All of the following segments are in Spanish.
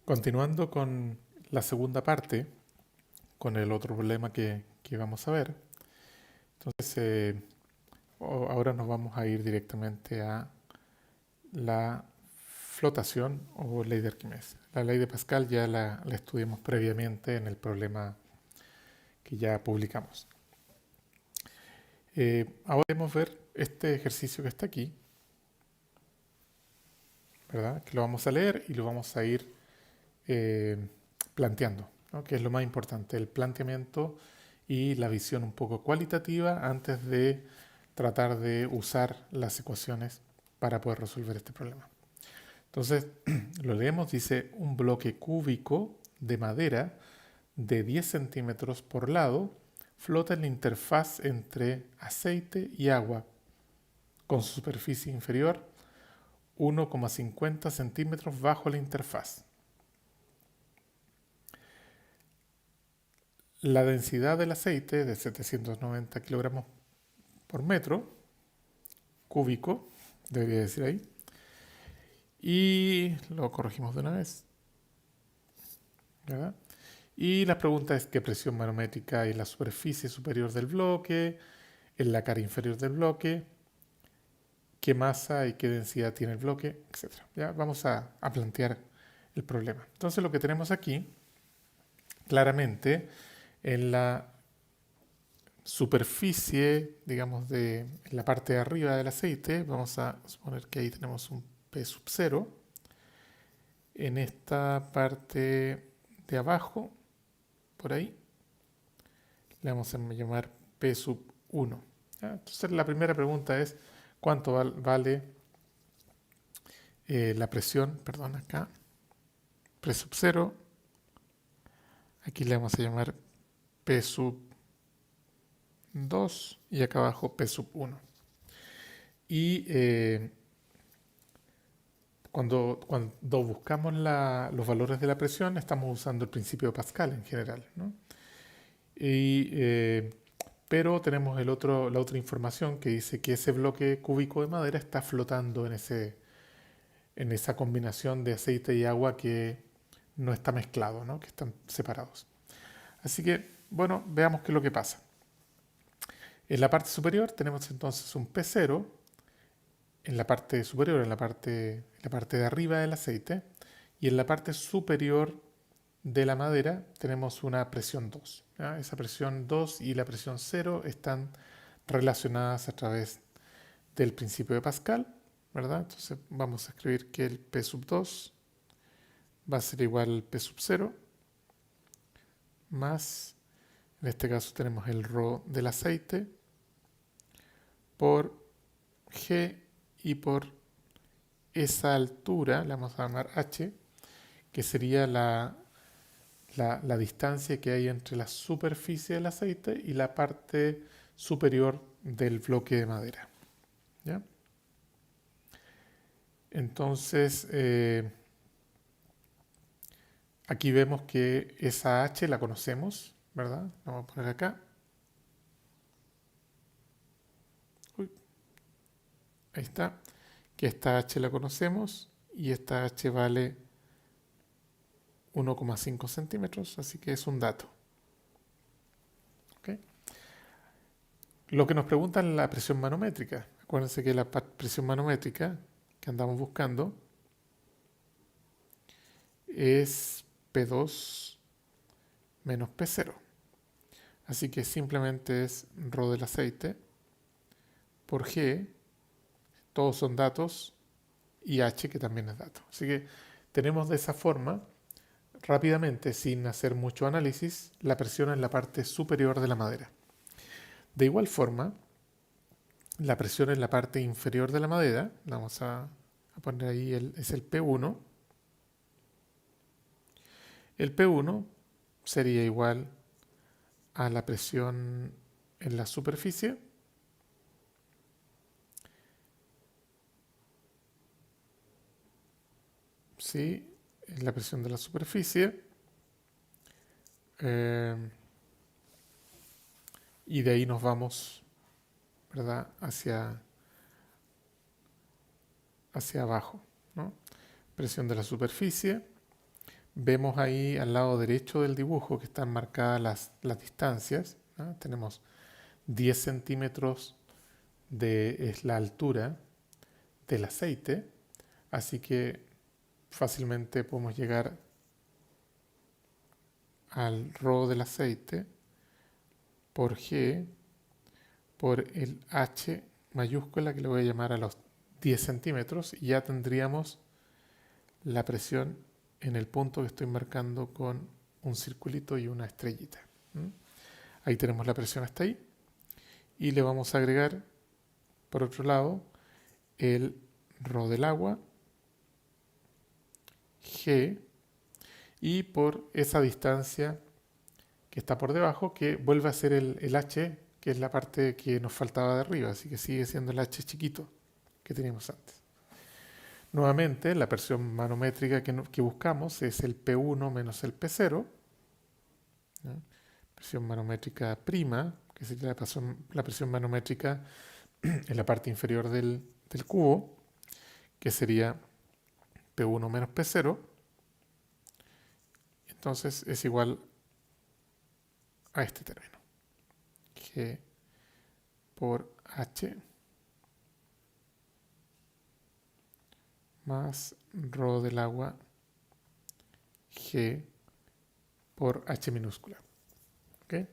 Continuando con la segunda parte, con el otro problema que vamos a ver. Entonces, ahora nos vamos a ir directamente a la flotación o ley de Arquímedes. La ley de Pascal ya la estudiamos previamente en el problema que ya publicamos. Ahora vamos a ver este ejercicio que está aquí, ¿verdad? Que lo vamos a leer y lo vamos a ir eh, planteando, ¿no? Que es lo más importante, el planteamiento y la visión un poco cualitativa antes de tratar de usar las ecuaciones para poder resolver este problema. Entonces, lo leemos, dice un bloque cúbico de madera de 10 centímetros por lado flota en la interfaz entre aceite y agua con su superficie inferior 1,50 centímetros bajo la interfaz. La densidad del aceite de 790 kilogramos por metro cúbico, debería decir ahí, y lo corregimos de una vez, ¿verdad? Y la pregunta es qué presión manométrica hay en la superficie superior del bloque, en la cara inferior del bloque, qué masa y qué densidad tiene el bloque, etc. Ya vamos a plantear el problema. Entonces lo que tenemos aquí, claramente, en la superficie, digamos, en la parte de arriba del aceite, vamos a suponer que ahí tenemos un P sub 0. En esta parte de abajo, por ahí, le vamos a llamar P sub 1. ¿Ya? Entonces la primera pregunta es, ¿cuánto vale la presión? Perdón, acá, P sub 0. Aquí le vamos a llamar P sub 2 y acá abajo P sub 1. Y cuando buscamos los valores de la presión, estamos usando el principio de Pascal en general, ¿no? Y, pero tenemos la otra información que dice que ese bloque cúbico de madera está flotando en esa combinación de aceite y agua que no está mezclado, ¿no? Que están separados. Así que, bueno, veamos qué es lo que pasa. En la parte superior tenemos entonces un P0, en la parte superior, en la parte de arriba del aceite, y en la parte superior de la madera tenemos una presión 2. ¿Ya? Esa presión 2 y la presión 0 están relacionadas a través del principio de Pascal, ¿verdad? Entonces vamos a escribir que el P sub 2 va a ser igual al P sub 0 más, en este caso tenemos el ρ del aceite, por G y por esa altura, la vamos a llamar H, que sería la distancia que hay entre la superficie del aceite y la parte superior del bloque de madera. ¿Ya? Entonces, aquí vemos que esa H la conocemos, ¿verdad? La vamos a poner acá. Uy, ahí está. Que esta H la conocemos y esta H vale 1,5 centímetros, así que es un dato. ¿Okay? Lo que nos preguntan es la presión manométrica. Acuérdense que la presión manométrica que andamos buscando es P2 menos P0. Así que simplemente es ρ del aceite por G, todos son datos, y H que también es dato. Así que tenemos de esa forma, rápidamente, sin hacer mucho análisis, la presión en la parte superior de la madera. De igual forma, la presión en la parte inferior de la madera, vamos a poner ahí, es el P1. El P1 sería igual a la presión en la superficie ¿sí? La presión de la superficie y de ahí nos vamos, ¿verdad? Hacia abajo, ¿no? Presión de la superficie Vemos ahí al lado derecho del dibujo que están marcadas las distancias, ¿no? Tenemos 10 centímetros es la altura del aceite, así que fácilmente podemos llegar al rho del aceite por G por el H mayúscula que le voy a llamar a los 10 centímetros y ya tendríamos la presión en el punto que estoy marcando con un circulito y una estrellita. Ahí tenemos la presión hasta ahí y le vamos a agregar por otro lado el rho del agua, G, y por esa distancia que está por debajo, que vuelve a ser el H, que es la parte que nos faltaba de arriba, así que sigue siendo el H chiquito que teníamos antes. Nuevamente, la presión manométrica que buscamos es el P1 menos el P0, ¿no? Presión manométrica prima, que sería la presión manométrica en la parte inferior del cubo, que sería P1 menos P0. Entonces es igual a este término, G por H más rho del agua G por H minúscula. ¿Okay?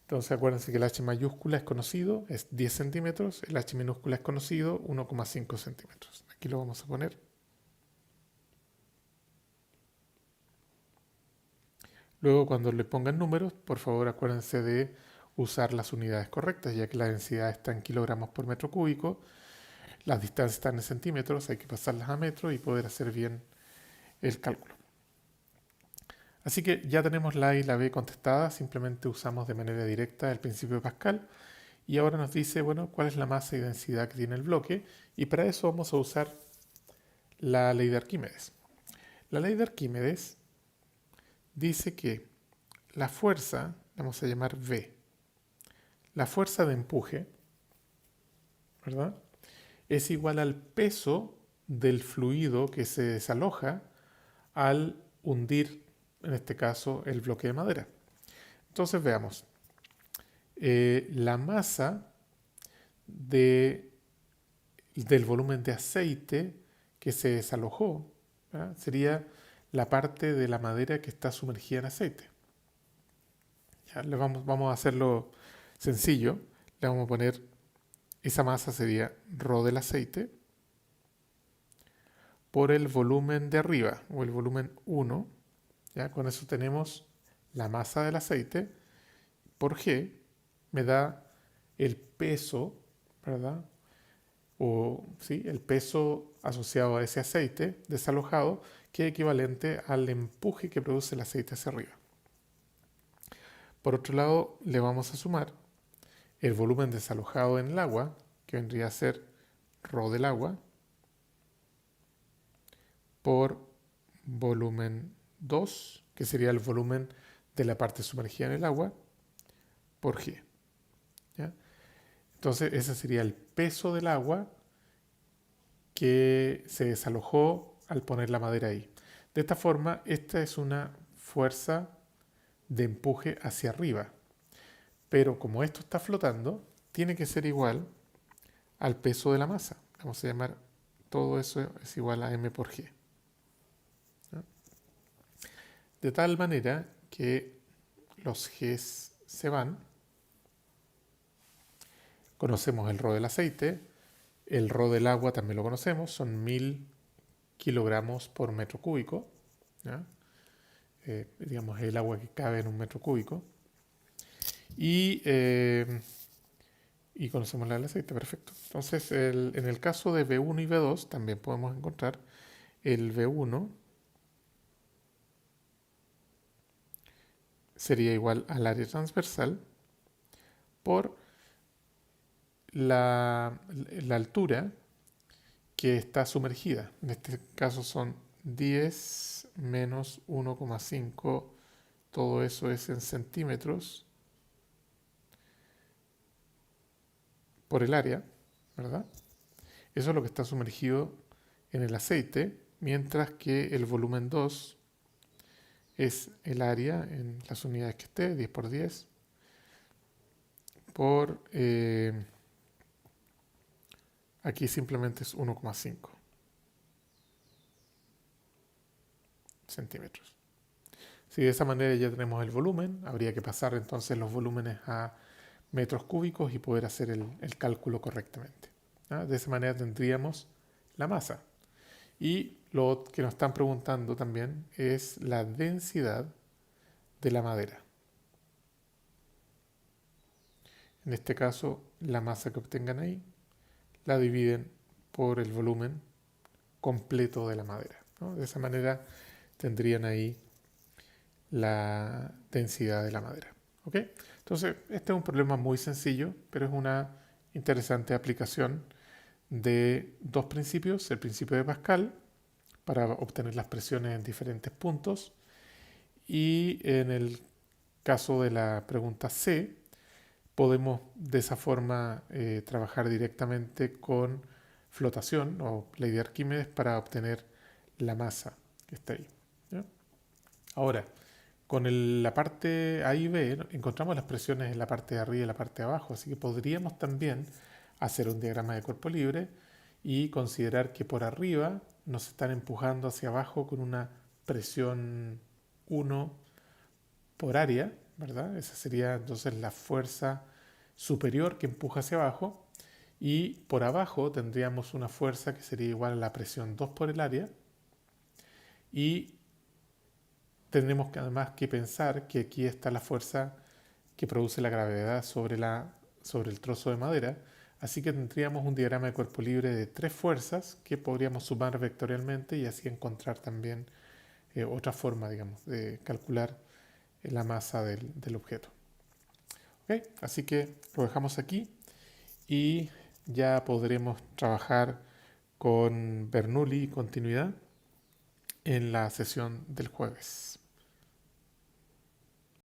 Entonces acuérdense que el H mayúscula es conocido, es 10 centímetros, el H minúscula es conocido, 1,5 centímetros. Aquí lo vamos a poner. Luego cuando le pongan números, por favor acuérdense de usar las unidades correctas, ya que la densidad está en kilogramos por metro cúbico, las distancias están en centímetros, hay que pasarlas a metros y poder hacer bien el cálculo. Así que ya tenemos la A y la B contestadas, simplemente usamos de manera directa el principio de Pascal y ahora nos dice, bueno, cuál es la masa y densidad que tiene el bloque y para eso vamos a usar la ley de Arquímedes. La ley de Arquímedes dice que la fuerza, vamos a llamar V, la fuerza de empuje, ¿verdad? Es igual al peso del fluido que se desaloja al hundir, en este caso, el bloque de madera. Entonces veamos, la masa del volumen de aceite que se desalojó, ¿verdad? Sería la parte de la madera que está sumergida en aceite. Ya, vamos a hacerlo sencillo, le vamos a poner, esa masa sería rho del aceite por el volumen de arriba, o el volumen 1, ¿ya? Con eso tenemos la masa del aceite, por G me da el peso, ¿verdad? O sí, el peso asociado a ese aceite desalojado, que es equivalente al empuje que produce el aceite hacia arriba. Por otro lado, le vamos a sumar el volumen desalojado en el agua, que vendría a ser rho del agua, por volumen 2, que sería el volumen de la parte sumergida en el agua, por G. ¿Ya? Entonces, ese sería el peso del agua que se desalojó al poner la madera ahí. De esta forma, esta es una fuerza de empuje hacia arriba. Pero como esto está flotando, tiene que ser igual al peso de la masa. Vamos a llamar todo eso es igual a m por g. ¿No? De tal manera que los g's se van. Conocemos el rho del aceite. El rho del agua también lo conocemos. Son 1000 kilogramos por metro cúbico. ¿Ya? Digamos el agua que cabe en un metro cúbico. Y conocemos la del aceite, perfecto. Entonces, en el caso de V1 y V2 también podemos encontrar el V1 sería igual al área transversal por la altura que está sumergida. En este caso son 10 menos 1,5, todo eso es en centímetros por el área, ¿verdad? Eso es lo que está sumergido en el aceite, mientras que el volumen 2 es el área en las unidades que esté, 10 por 10, por, aquí simplemente es 1,5 centímetros. Si de esa manera ya tenemos el volumen, habría que pasar entonces los volúmenes a metros cúbicos y poder hacer el cálculo correctamente. ¿Ah? De esa manera tendríamos la masa. Y lo que nos están preguntando también es la densidad de la madera. En este caso, la masa que obtengan ahí la dividen por el volumen completo de la madera, ¿no? De esa manera tendrían ahí la densidad de la madera. ¿Ok? Entonces, este es un problema muy sencillo, pero es una interesante aplicación de dos principios. El principio de Pascal, para obtener las presiones en diferentes puntos, y en el caso de la pregunta C, podemos de esa forma trabajar directamente con flotación o ley de Arquímedes para obtener la masa que está ahí, ¿ya? Ahora, con la parte A y B encontramos las presiones en la parte de arriba y la parte de abajo, así que podríamos también hacer un diagrama de cuerpo libre y considerar que por arriba nos están empujando hacia abajo con una presión 1 por área, ¿verdad? Esa sería entonces la fuerza superior que empuja hacia abajo, y por abajo tendríamos una fuerza que sería igual a la presión 2 por el área, y tenemos que además que pensar que aquí está la fuerza que produce la gravedad sobre el trozo de madera, así que tendríamos un diagrama de cuerpo libre de tres fuerzas que podríamos sumar vectorialmente y así encontrar también otra forma, digamos, de calcular la masa del objeto. ¿Ok? Así que lo dejamos aquí y ya podremos trabajar con Bernoulli y continuidad en la sesión del jueves.